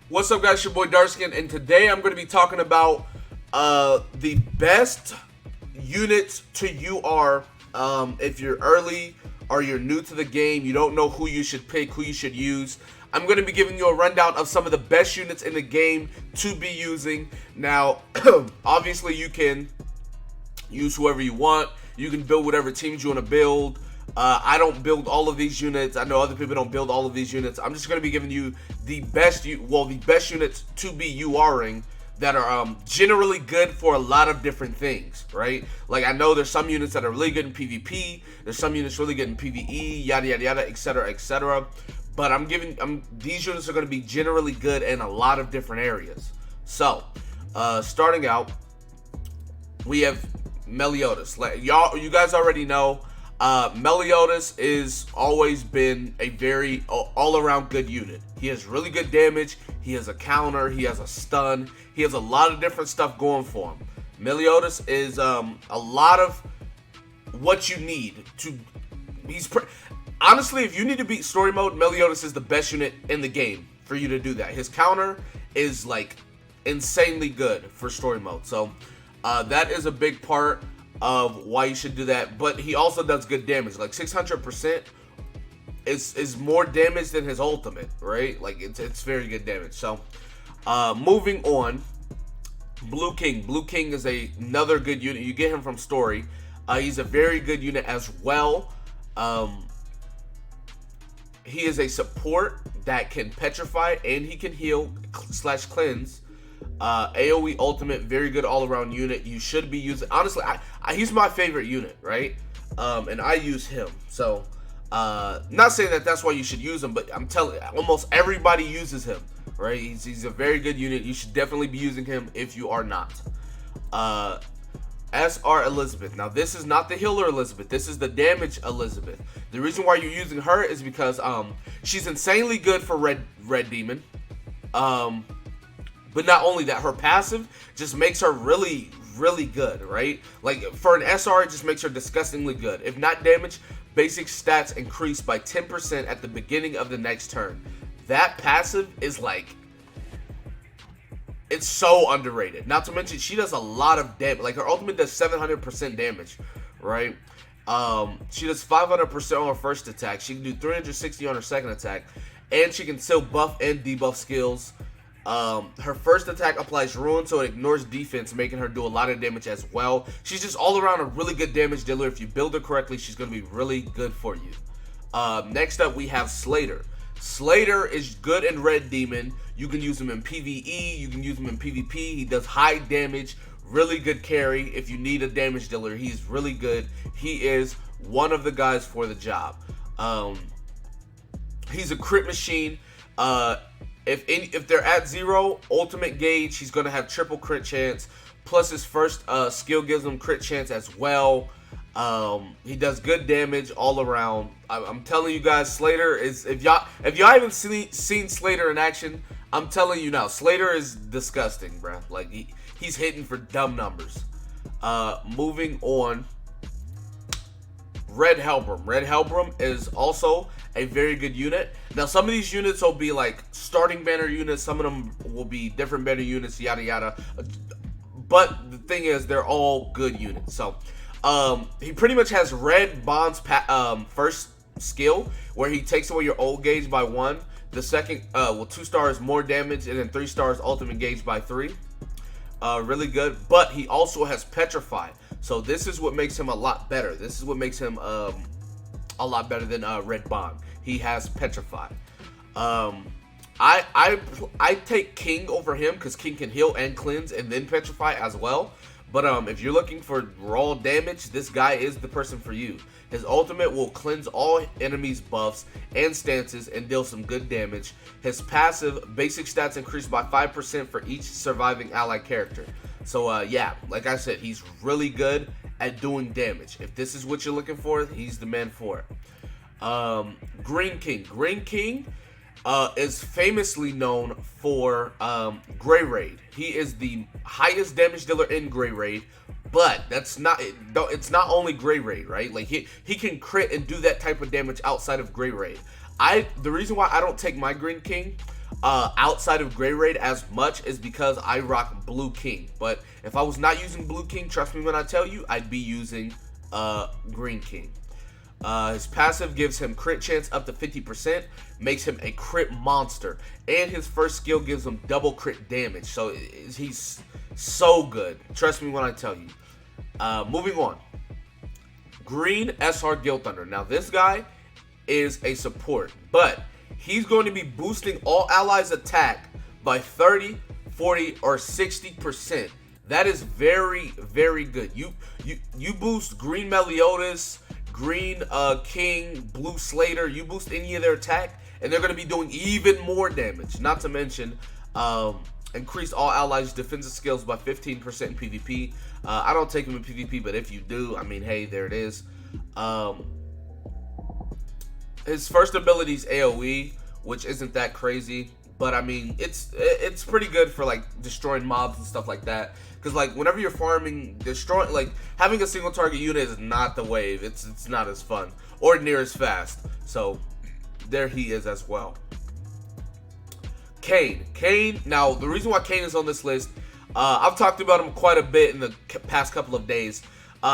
What's up, guys? It's your boy Darkskin, and today I'm going to be talking about the best units to UR if you're early or you're new to the game, you don't know who you should pick, who you should use. I'm going to be giving you a rundown of some of the best units in the game to be using. Now, obviously you can use whoever you want. You can build whatever teams you want to build. I don't build all of these units. I know other people don't build all of these units. I'm just going to be giving you the best units to be URing that are generally good for a lot of different things, right? Like, I know there's some units that are really good in PvP. There's some units really good in PvE, yada, yada, yada, etc., etc. But these units are going to be generally good in a lot of different areas. So, starting out, we have Mele Otis. You guys already know, Mele Otis is always been a very all-around good unit. He has really good damage. He has a counter. He has a stun. He has a lot of different stuff going for him. Mele Otis is a lot of what you need to. Honestly, if you need to beat story mode, Mele Otis is the best unit in the game for you to do that. His counter is like insanely good for story mode. So that is a big part of why you should do that. But he also does good damage. Like 600% is more damage than his ultimate, right? Like it's very good damage. So moving on, Blue King. Blue King is another good unit. You get him from story. He's a very good unit as well. He is a support that can petrify and he can heal / cleanse. AoE ultimate, very good all-around unit. You should be using. Honestly, he's my favorite unit, right? And I use him. So, not saying that that's why you should use him, but I'm telling you, almost everybody uses him, right? He's a very good unit. You should definitely be using him if you are not. SR Elizabeth. Now, this is not the healer Elizabeth. This is the damage Elizabeth. The reason why you're using her is because she's insanely good for red demon. But not only that, her passive just makes her really, really good, right? Like, for an SR, it just makes her disgustingly good. If not damage, basic stats increase by 10% at the beginning of the next turn. That passive is like, it's so underrated. Not to mention, she does a lot of damage. Like, her ultimate does 700% damage, right? She does 500% on her first attack. She can do 360 on her second attack. And she can still buff and debuff skills. Her first attack applies ruin, so it ignores defense, making her do a lot of damage as well. She's just all around a really good damage dealer. If you build her correctly, she's going to be really good for you. Next up, we have Slater. Slater is good in red demon. You can use him in PvE. You can use him in PvP. He does high damage. Really good carry. If you need a damage dealer, he's really good. He is one of the guys for the job. He's a crit machine. If they're at 0 ultimate gauge, he's going to have triple crit chance. Plus his first skill gives him crit chance as well. He does good damage all around. I'm telling you guys, Slater is, if y'all haven't seen Slater in action, I'm telling you now, Slater is disgusting, bruh. Like, he's hitting for dumb numbers. Moving on, Red Halgrim. Red Halgrim is also a very good unit. Now, some of these units will be like starting banner units. Some of them will be different banner units, yada yada. But the thing is, they're all good units. So, he pretty much has Red Bond's first skill, where he takes away your old gauge by 1. The second, 2 stars more damage, and then 3 stars ultimate gauge by 3. Really good. But he also has Petrify. So this is what makes him a lot better. This is what makes him a lot better than Red Bond. He has Petrify. I take King over him because King can heal and cleanse and then Petrify as well. But if you're looking for raw damage, this guy is the person for you. His ultimate will cleanse all enemies' buffs and stances and deal some good damage. His passive, basic stats increase by 5% for each surviving allied character. So yeah, like I said, he's really good at doing damage. If this is what you're looking for, he's the man for it. Green King. Green King is famously known for Grey Raid. He is the highest damage dealer in Grey Raid, but it's not only Grey Raid, right? Like he can crit and do that type of damage outside of Grey Raid. The reason why I don't take my Green King outside of Gray Raid as much is because I rock Blue King. But if I was not using Blue King, trust me when I tell you, I'd be using Green King. His passive gives him crit chance up to 50%, makes him a crit monster, and his first skill gives him double crit damage. So he's so good. Trust me when I tell you. Moving on. Green SR Guild Thunder. Now this guy is a support, but he's going to be boosting all allies' attack by 30, 40, or 60%. That is very, very good. You boost Green Mele Otis, Green King, Blue Slater. You boost any of their attack, and they're going to be doing even more damage. Not to mention, increase all allies' defensive skills by 15% in PvP. I don't take him in PvP, but if you do, I mean, hey, there it is. His first ability is AoE, which isn't that crazy, but I mean, it's pretty good for like destroying mobs and stuff like that. Because like whenever you're farming, destroying, like having a single target unit is not the wave. It's not as fun or near as fast. So there he is as well. Kane. Now the reason why Kane is on this list, I've talked about him quite a bit in the past couple of days.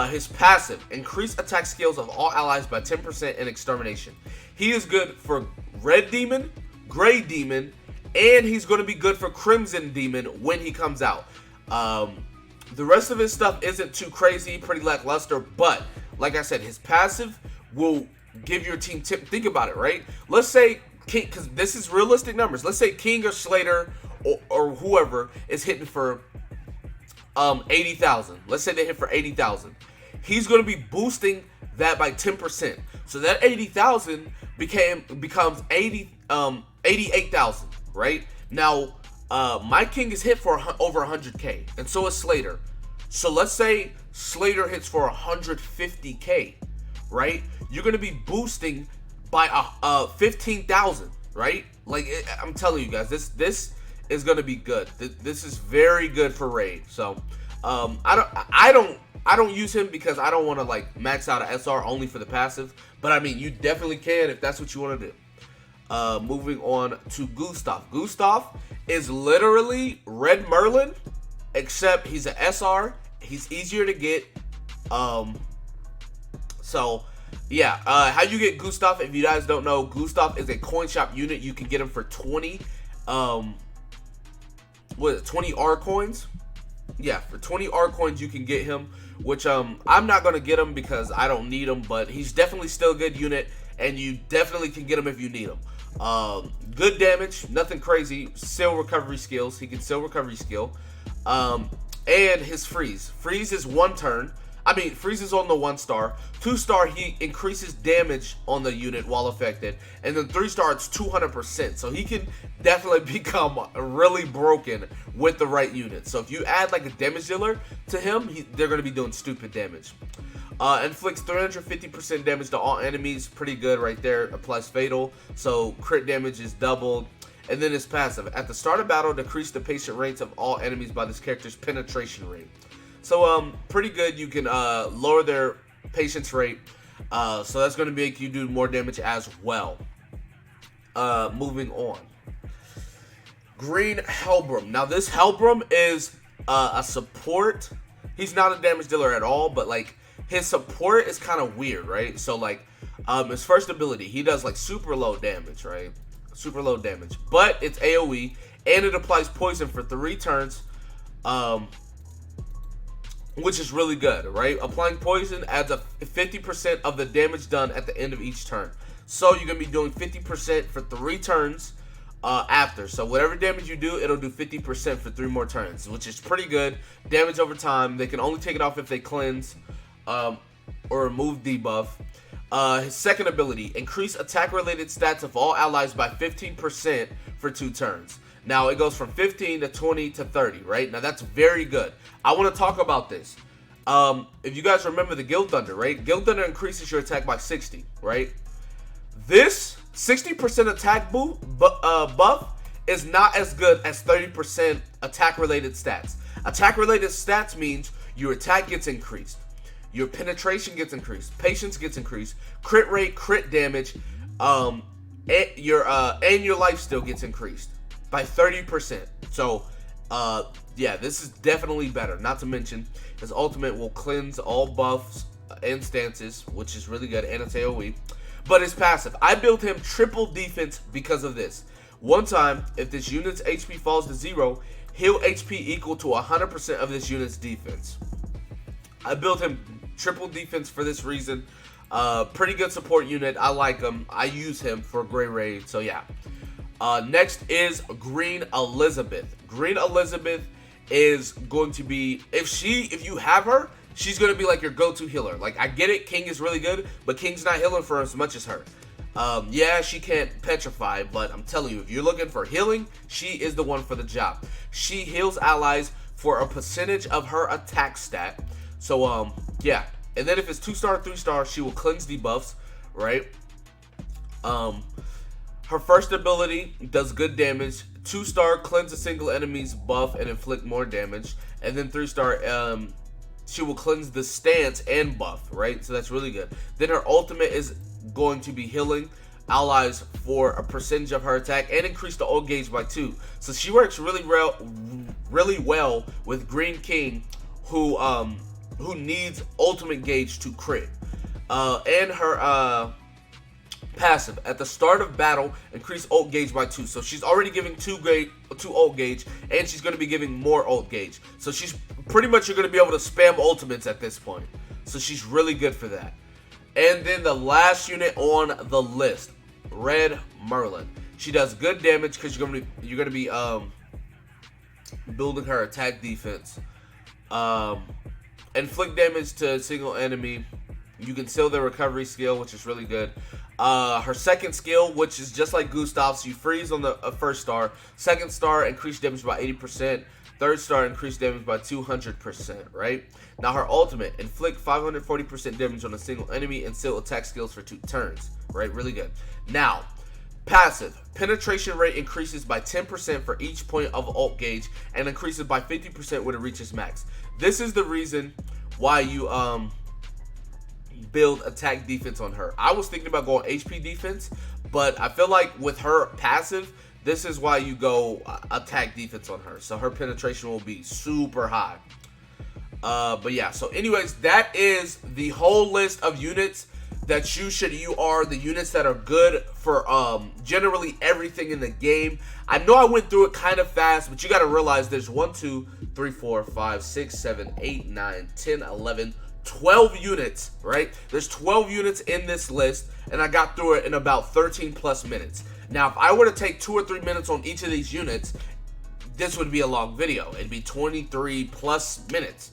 His passive, increase attack skills of all allies by 10% in extermination. He is good for Red Demon, Gray Demon, and he's going to be good for Crimson Demon when he comes out. The rest of his stuff isn't too crazy, pretty lackluster, but like I said, his passive will give your team tip. Think about it, right? Let's say King, because this is realistic numbers. Let's say King or Slater or whoever is hitting for 80,000. Let's say they hit for 80,000. He's going to be boosting that by 10%. So that 80,000 becomes 88,000, right? Now, my King is hit for over 100k, and so is Slater. So let's say Slater hits for 150k, right? You're going to be boosting by 15,000, right? Like, I'm telling you guys, this is going to be good. This is very good for raid. So I don't use him because I don't want to like max out an SR only for the passive, but I mean, you definitely can if that's what you want to do. Moving on to Gustav. Gustav is literally Red Merlin, except he's an SR. He's easier to get. So yeah, how you get Gustav, if you guys don't know, Gustav is a coin shop unit. You can get him for 20 20 R coins. Yeah, for 20 R coins you can get him, which I'm not gonna get him because I don't need him, but he's definitely still a good unit, and you definitely can get him if you need him. Good damage, nothing crazy. Still recovery skills. He can still recovery skill. And his freeze. Freeze is 1 turn. I mean, freeze is on the 1-star. 2-star, he increases damage on the unit while affected. And then 3-star, it's 200%. So he can definitely become really broken with the right unit. So if you add like a damage dealer to him, they're going to be doing stupid damage. Inflicts 350% damage to all enemies. Pretty good right there. Applies fatal. So crit damage is doubled. And then his passive. At the start of battle, decrease the patient rates of all enemies by this character's penetration rate. So, pretty good. You can lower their patience rate. So that's going to make you do more damage as well. Moving on. Green Halgrim. Now, this Halgrim is a support. He's not a damage dealer at all, but, like, his support is kind of weird, right? So, like, his first ability, he does, like, super low damage, right? Super low damage. But it's AoE, and it applies poison for 3 turns. Which is really good, right? Applying poison adds up 50% of the damage done at the end of each turn. So you're going to be doing 50% for 3 turns after. So whatever damage you do, it'll do 50% for 3 more turns, which is pretty good. Damage over time. They can only take it off if they cleanse or remove debuff. His second ability, increase attack-related stats of all allies by 15% for 2 turns. Now, it goes from 15 to 20 to 30, right? Now, that's very good. I want to talk about this. If you guys remember the Guild Thunder, right? Guild Thunder increases your attack by 60, right? This 60% attack buff is not as good as 30% attack-related stats. Attack-related stats means your attack gets increased. Your penetration gets increased. Patience gets increased. Crit rate, crit damage, and your life still gets increased. by 30%. So, yeah, this is definitely better. Not to mention, his ultimate will cleanse all buffs and stances, which is really good, and it's AoE. But his passive, I built him triple defense because of this. One time, if this unit's HP falls to 0, heal HP equal to 100% of this unit's defense. I built him triple defense for this reason. Pretty good support unit. I like him. I use him for Grey Raid. So yeah. Next is Green Elizabeth. Green Elizabeth is going to be, if you have her, she's going to be like your go-to healer. Like, I get it, King is really good, but King's not healing for as much as her. Yeah, she can't petrify, but I'm telling you, if you're looking for healing, she is the one for the job. She heals allies for a percentage of her attack stat. So, yeah. And then if it's 2-star, 3-star, she will cleanse debuffs, right? Her first ability does good damage. 2-star, cleanse a single enemy's buff and inflict more damage. And then 3-star, she will cleanse the stance and buff, right? So that's really good. Then her ultimate is going to be healing allies for a percentage of her attack and increase the ult gauge by 2. So she works really well with Green King, who needs ultimate gauge to crit. And her passive, at the start of battle, increase ult gauge by 2. So she's already giving 2 ult gauge, and she's going to be giving more ult gauge. So she's pretty much, you're going to be able to spam ultimates at this point. So she's really good for that. And then the last unit on the list, Red Merlin. She does good damage because you're gonna be building her attack defense. Inflict damage to a single enemy. You can seal their recovery skill, which is really good. Her second skill, which is just like Gustav, so you freeze on the first star. Second star, increase damage by 80%. Third star, increase damage by 200%, right? Now her ultimate, inflict 540% damage on a single enemy and seal attack skills for 2 turns, right? Really good. Now, passive, penetration rate increases by 10% for each point of ult gauge and increases by 50% when it reaches max. This is the reason why you build attack defense on her. I was thinking about going HP defense, but I feel like with her passive, this is why you go attack defense on her. So her penetration will be super high. But yeah, so anyways, that is the whole list of units that you should UR, the units that are good for generally everything in the game. I know I went through it kind of fast, but you got to realize there's 1, 2, 3, 4, 5, 6, 7, 8, 9, 10, 11, 12 units, right? There's 12 units in this list, and I got through it in about 13 plus minutes. Now, if I were to take 2 or 3 minutes on each of these units, this would be a long video. It'd be 23 plus minutes,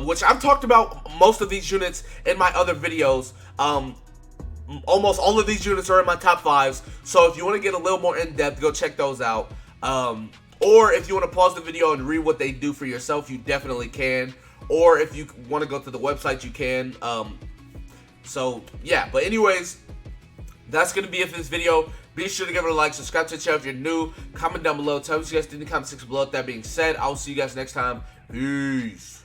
which I've talked about most of these units in my other videos. Almost all of these units are in my top 5s, so if you want to get a little more in-depth, go check those out. Or if you want to pause the video and read what they do for yourself, you definitely can. Or if you want to go to the website, you can. So, yeah. But anyways, that's going to be it for this video. Be sure to give it a like, subscribe to the channel if you're new, comment down below, tell me what you guys think in the comment section below. With that being said, I'll see you guys next time. Peace.